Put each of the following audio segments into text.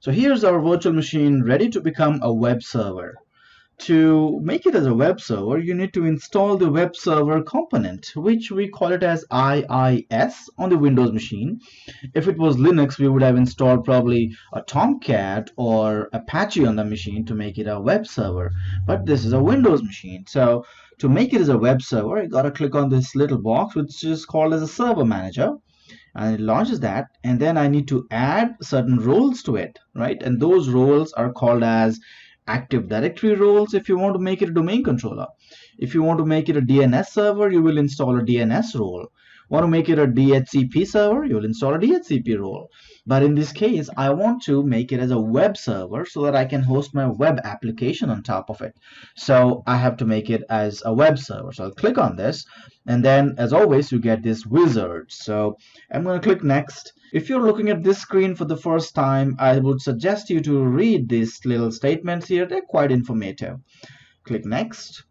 So here's our virtual machine ready to become a web server. To make it as a web server, you need to install the web server component, which we call it as IIS on the Windows machine. If it was Linux, we would have installed probably a Tomcat or Apache on the machine to make it a web server. But this is a Windows machine. So to make it as a web server, you gotta click on this little box, which is called as a server manager. And it launches that, and then I need to add certain roles to it, right? And those roles are called as Active Directory roles if you want to make it a domain controller. If you want to make it a DNS server, you will install a DNS role. Want to make it a DHCP server, you will install a DHCP role. But in this case, I want to make it as a web server so that I can host my web application on top of it. So I have to make it as a web server. So I'll click on this, and then as always, you get this wizard. So I'm going to click next. If you're looking at this screen for the first time, I would suggest you to read these little statements here. They're quite informative. Click next.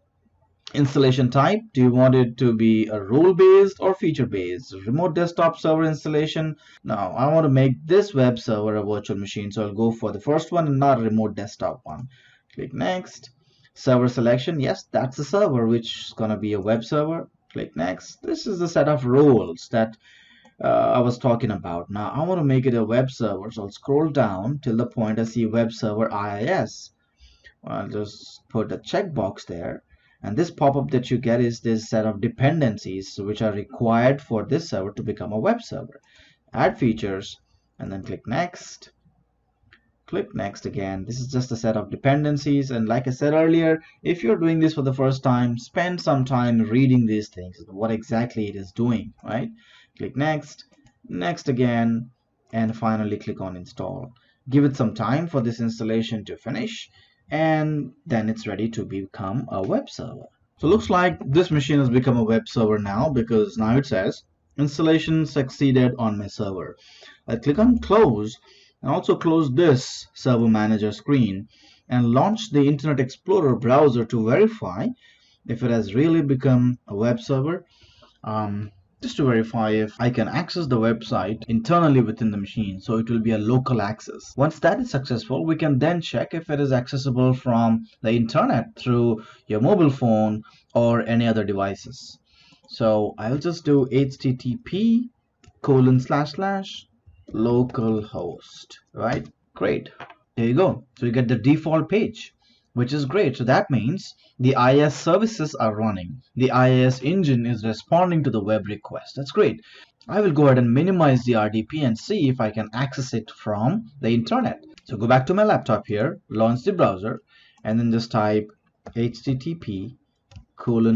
Installation type, do you want it to be a role-based or feature-based? Remote desktop server installation. Now I want to make this web server a virtual machine, so I'll go for the first one and not a remote desktop one. Click next. Server selection, yes, that's the server which is going to be a web server. Click next. This is the set of roles that I was talking about. Now I want to make it a web server, so I'll scroll down till the point I see web server IIS. I'll just put a checkbox there, and this pop-up that you get is this set of dependencies which are required for this server to become a web server. Add features, and then click next. Click next again. This is just a set of dependencies, and like I said earlier, if you're doing this for the first time, spend some time reading these things, what exactly it is doing, right? Click next, next again, and finally click on install. Give it some time for this installation to finish, and then it's ready to become a web server. So looks like this machine has become a web server now, because now it says installation succeeded on my server. I click on close and also close this server manager screen and launch the Internet Explorer browser to verify if it has really become a web server. Just to verify if I can access the website internally within the machine, so it will be a local access. Once that is successful, we can then check if it is accessible from the internet through your mobile phone or any other devices. So I'll just do http://localhost, right? Great. There you go. So you get the default page, which is great. So that means the IIS services are running. The IIS engine is responding to the web request. That's great. I will go ahead and minimize the RDP and see if I can access it from the internet. So go back to my laptop here, launch the browser, and then just type http:// well,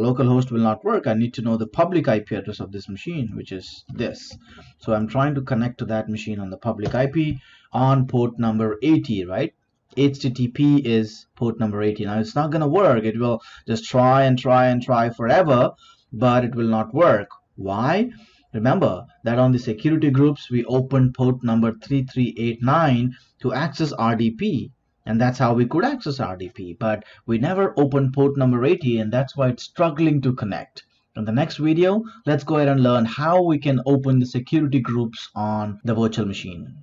localhost will not work. I need to know the public IP address of this machine, which is this. So I'm trying to connect to that machine on the public IP on port number 80, right? HTTP is port number 80. Now it's not going to work. It will just try and try and try forever, but it will not work. Why? Remember that on the security groups, we opened port number 3389 to access RDP, and that's how we could access RDP, but we never opened port number 80, and that's why it's struggling to connect. In the next video, let's go ahead and learn how we can open the security groups on the virtual machine.